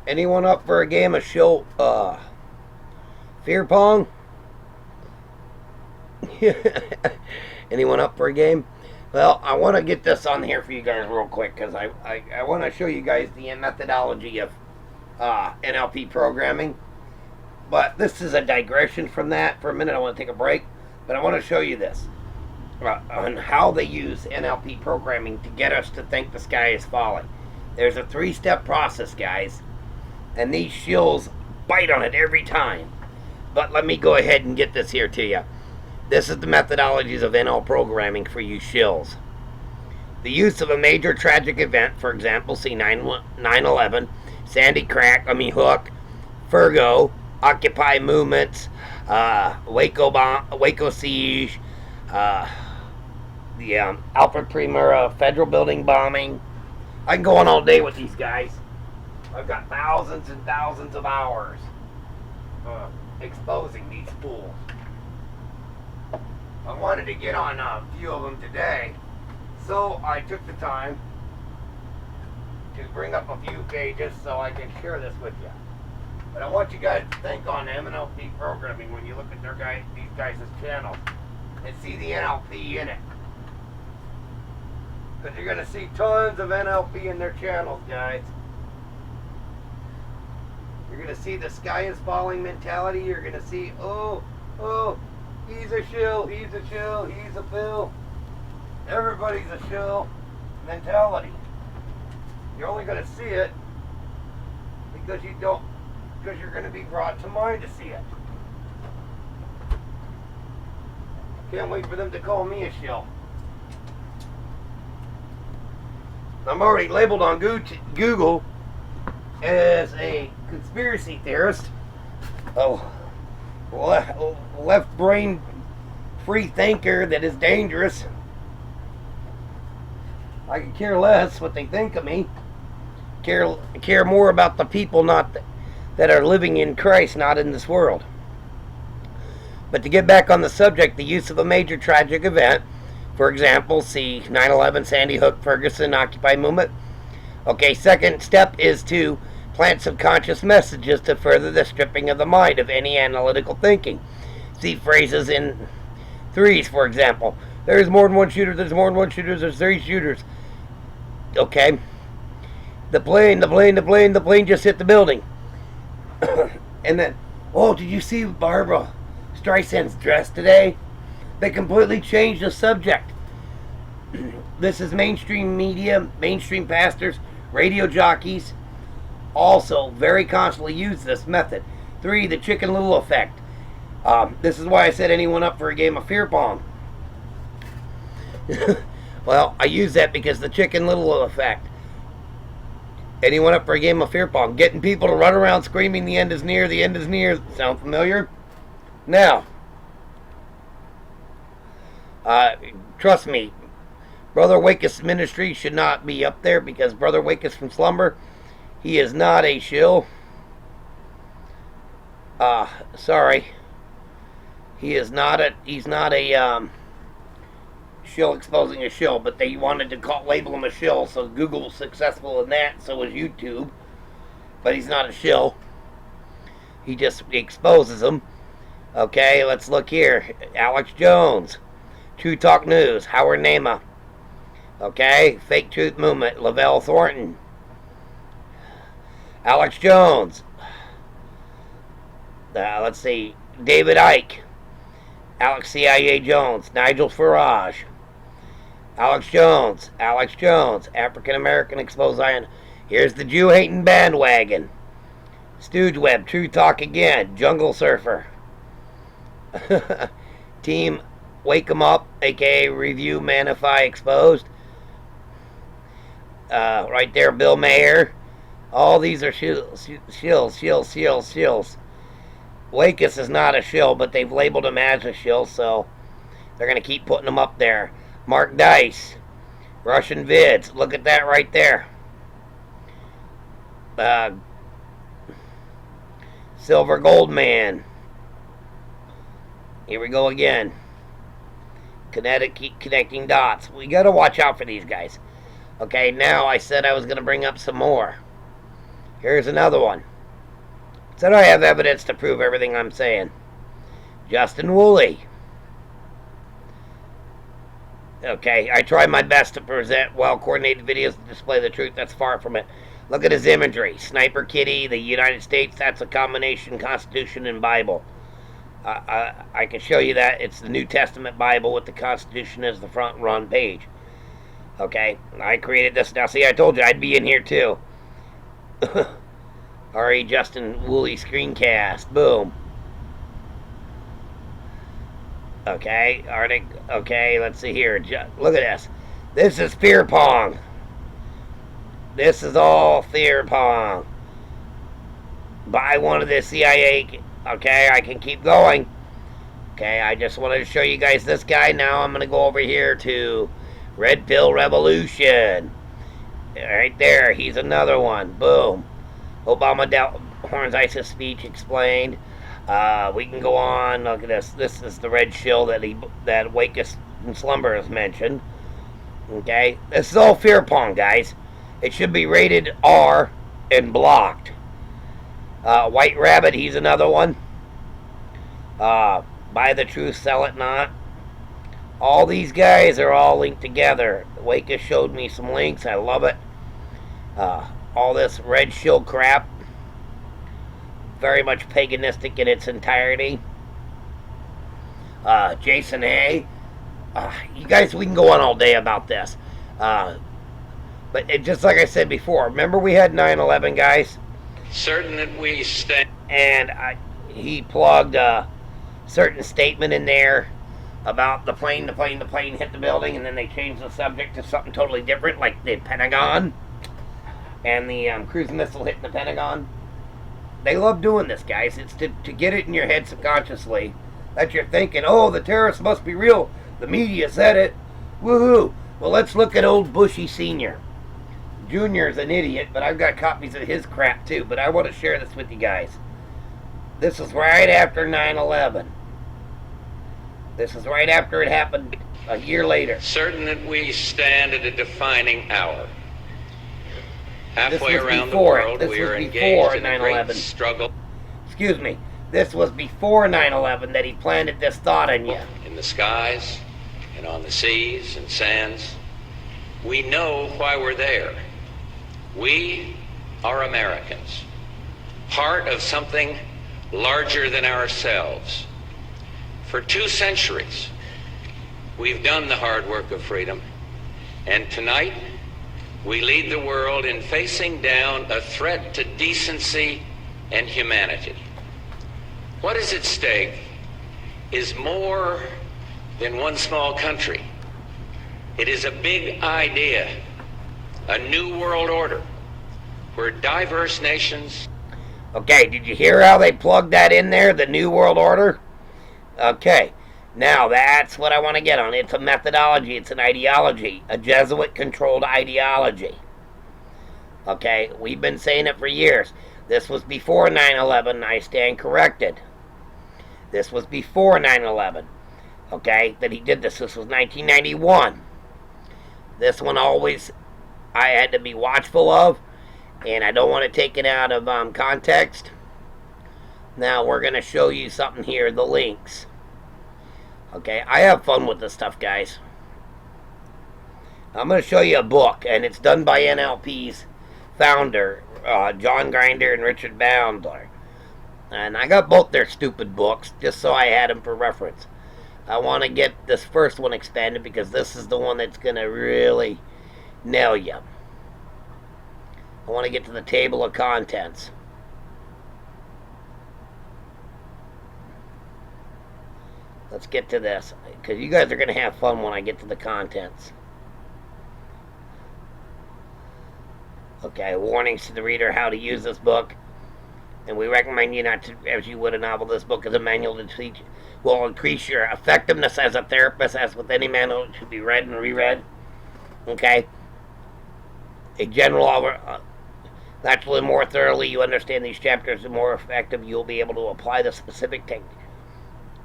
Anyone up for a game of Fear Pong? Anyone up for a game? Well, I want to get this on here for you guys real quick because I want to show you guys the methodology of NLP programming. But this is a digression from that. For a minute, I want to take a break. But I want to show you this on how they use NLP programming to get us to think the sky is falling. There's a 3-step process, guys. And these shills bite on it every time. But let me go ahead and get this here to you. This is the methodologies of NL programming for you shills. The use of a major tragic event, for example, see 9/11, Sandy Hook, Fergo, Occupy movements, Waco siege, the Alfred Primera federal building bombing. I can go on all day with these guys. I've got thousands and thousands of hours exposing these fools. I wanted to get on a few of them today, so I took the time to bring up a few pages so I can share this with you. But I want you guys to think on NLP programming when you look at these guys' channels and see the NLP in it. Because you're going to see tons of NLP in their channels, guys. You're going to see the sky is falling mentality. You're going to see, oh, he's a shill, he's a shill, he's a fill. Everybody's a shill mentality. You're only going to see it because you're going to be brought to mind to see it. Can't wait for them to call me a shill. I'm already labeled on Google as a conspiracy theorist, left brain free thinker that is dangerous. I could care less what they think of me. Care more about the people that are living in Christ, not in this world. But to get back on the subject, the use of a major tragic event, for example, see 9/11, Sandy Hook, Ferguson, Occupy movement. Okay, second step is to plant subconscious messages to further the stripping of the mind of any analytical thinking. See phrases in threes, for example. There's more than one shooter, there's more than one shooter, there's 3 shooters. Okay. The plane just hit the building. And then, oh, did you see Barbara Streisand's dress today? They completely changed the subject. This is mainstream media, mainstream pastors, radio jockeys, also very constantly use this method. 3, the Chicken Little effect. This is why I said anyone up for a game of Fear Pong. Well, I use that because the Chicken Little effect. Anyone up for a game of Fear Pong? Getting people to run around screaming, the end is near, the end is near. Sound familiar? Now, trust me, Brother Wakus ministry should not be up there because Brother Wakus from Slumber, he is not a shill. Sorry. He's not a shill exposing a shill, but they wanted to label him a shill, so Google was successful in that, so was YouTube. But he's not a shill. He just exposes them. Okay, let's look here. Alex Jones, True Talk News, Howard Nema. Okay, Fake Truth Movement, Lavelle Thornton. Alex Jones. Let's see, David Icke. Alex CIA Jones, Nigel Farage. Alex Jones, African American Exposed Zion. Here's the Jew hating bandwagon. Stooge Web, True Talk Again, Jungle Surfer. Team Wake 'em Up, aka Review Manify Exposed. Right there, Bill Mayer. All these are shills. Wakus is not a shill, but they've labeled him as a shill, so they're going to keep putting him up there. Mark Dice, Russian Vids, look at that right there. Silver Gold Man. Here we go again. Connecting dots. We got to watch out for these guys. Okay, now I said I was going to bring up some more. Here's another one. Said I have evidence to prove everything I'm saying. Justin Woolley. Okay, I try my best to present well-coordinated videos to display the truth. That's far from it. Look at his imagery. Sniper Kitty, the United States, that's a combination Constitution and Bible. I can show you that. It's the New Testament Bible with the Constitution as the front run page. Okay, I created this. Now, see, I told you I'd be in here too. R.E. Justin Woolley screencast. Boom. Okay, okay, let's see here. Look at this. This is Fear Pong. This is all Fear Pong. By one of the CIA. Okay, I can keep going. Okay, I just wanted to show you guys this guy. Now I'm going to go over here to Red Pill Revolution. Right there, he's another one. Boom. Obama Horns ISIS speech explained. We can go on. Look at this. This is the red shill that Wakest in Slumber has mentioned. Okay, this is all Fear Pong, guys. It should be rated R and blocked. White Rabbit, he's another one. Buy the truth, sell it not. All these guys are all linked together. Wakest showed me some links. I love it. All this red shill crap. Very much paganistic in its entirety. Jason A. You guys, we can go on all day about this. But just like I said before, remember we had 9/11, guys? Certain that we stand. And he plugged a certain statement in there about the plane hit the building, and then they changed the subject to something totally different, like the Pentagon and the cruise missile hitting the Pentagon. They love doing this, guys. It's to get it in your head subconsciously that you're thinking, oh, the terrorists must be real. The media said it. Woohoo. Well, let's look at old Bushy Sr. Junior's an idiot, but I've got copies of his crap too. But I want to share this with you guys. This is right after 9/11. This is right after it happened a year later. Certain that we stand at a defining hour. Halfway around the before world, This we was are before engaged in a 9/11. great struggle. Excuse me. This was before 9/11 that he planted this thought in you. In the skies and on the seas and sands. We know why we're there. We are Americans. Part of something larger than ourselves. For 2 centuries, we've done the hard work of freedom. And tonight, we lead the world in facing down a threat to decency and humanity. What is at stake is more than one small country. It is a big idea, a new world order, where diverse nations... Okay, did you hear how they plugged that in there, the New World Order? Okay, now that's what I want to get on. It's a methodology, it's an ideology, a Jesuit-controlled ideology. Okay, we've been saying it for years. This was before 9/11, I stand corrected. This was before 9/11, okay, that he did this. This was 1991. This one always I had to be watchful of, and I don't want to take it out of context. Now we're going to show you something here, the links. Okay, I have fun with this stuff, guys. I'm going to show you a book, and it's done by NLP's founder, John Grinder and Richard Bandler. And I got both their stupid books, just so I had them for reference. I want to get this first one expanded, because this is the one that's going to really nail you. I want to get to the table of contents. Let's get to this, because you guys are going to have fun when I get to the contents. Okay, warnings to the reader how to use this book. And we recommend you not to, as you would a novel. This book is a manual to teach, will increase your effectiveness as a therapist. As with any manual, it should be read and reread. Okay? A general, naturally, more thoroughly you understand these chapters, the more effective you'll be able to apply the specific technique.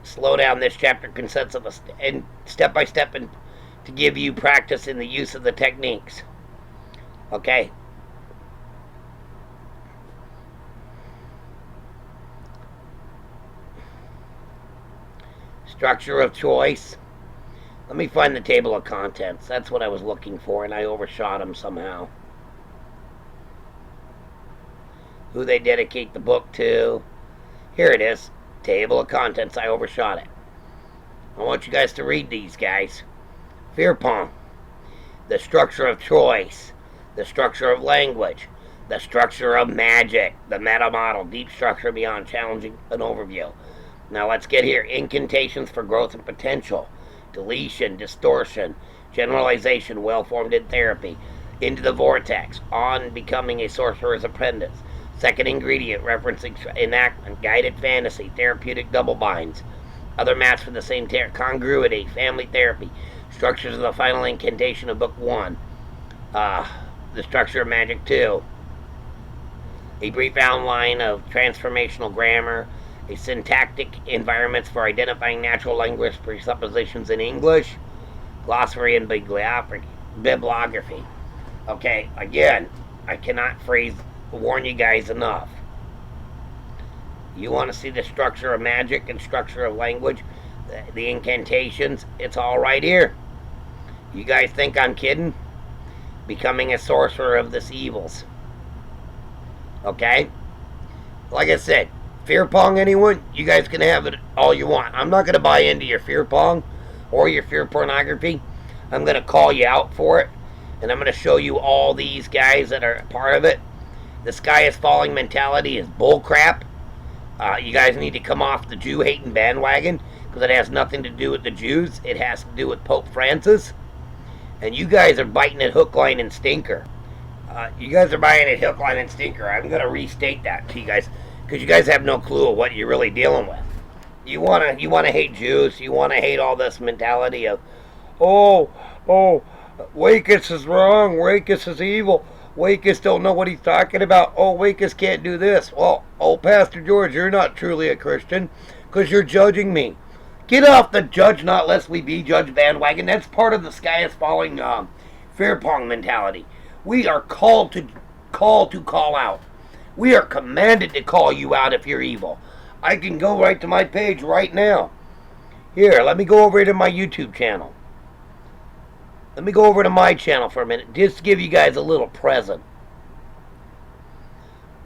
Slow down. This chapter consists of a step-by-step and to give you practice in the use of the techniques. Okay? Structure of choice. Let me find the table of contents. That's what I was looking for, and I overshot them somehow. Who they dedicate the book to. Here it is. Table of contents. I overshot it. I want you guys to read these, guys. Fear Pong. The structure of choice. The structure of language. The structure of magic. The meta model. Deep structure beyond challenging an overview. Now let's get here. Incantations for growth and potential. Deletion, distortion, generalization, well-formed in therapy. Into the vortex. On becoming a sorcerer's apprentice. Second ingredient, referencing enactment, guided fantasy, therapeutic double binds. Other maps for the same congruity, family therapy. Structures of the final incantation of book 1. The structure of magic 2. A brief outline of transformational grammar. A syntactic environments for identifying natural language presuppositions in English. Glossary and bibliography. Okay, again, I cannot warn you guys enough. You want to see the structure of magic and structure of language, the incantations, it's all right here. You guys think I'm kidding? Becoming a sorcerer of this evils. Okay? Like I said, Fear Pong, anyone? You guys can have it all you want. I'm not going to buy into your Fear Pong or your fear pornography. I'm going to call you out for it. And I'm going to show you all these guys that are part of it. The sky is falling mentality is bullcrap. You guys need to come off the Jew-hating bandwagon because it has nothing to do with the Jews. It has to do with Pope Francis. And you guys are biting at hook, line, and stinker. You guys are biting at hook, line, and stinker. I'm going to restate that to you guys because you guys have no clue of what you're really dealing with. You want to hate Jews. You want to hate all this mentality of, Wakus is wrong. Wakus is evil. Wakus don't know what he's talking about. Wakus can't do this. Well, Pastor George, you're not truly a Christian because you're judging me. Get off the judge not lest we be judge bandwagon. That's part of the sky is falling Fear Pong mentality. We are called to call out. We are commanded to call you out if you're evil. I can go right to my page right now. Here, let me go over to my YouTube channel. Let me go over to my channel for a minute, just to give you guys a little present.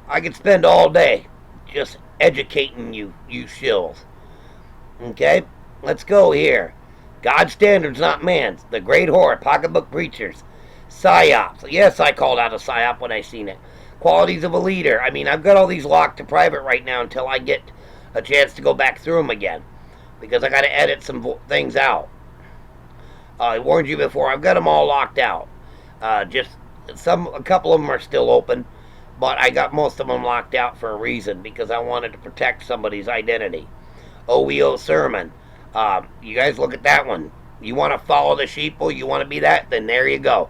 I could spend all day just educating you shills. Okay? Let's go here. God's standards, not man's. The great whore, pocketbook preachers. Psyops. Yes, I called out a psyop when I seen it. Qualities of a leader. I mean, I've got all these locked to private right now until I get a chance to go back through them again. Because I got to edit some things out. I warned you before, I've got them all locked out. A couple of them are still open, but I got most of them locked out for a reason, because I wanted to protect somebody's identity. OEO sermon. You guys look at that one. You want to follow the sheeple, you want to be that, then there you go.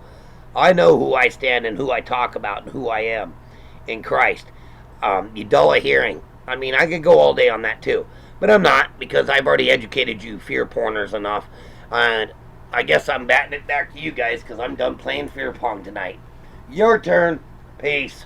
I know who I stand and who I talk about and who I am in Christ. You dull of hearing. I mean, I could go all day on that too, but I'm not, because I've already educated you fear porners enough, and I guess I'm batting it back to you guys because I'm done playing Fear Pong tonight. Your turn. Peace.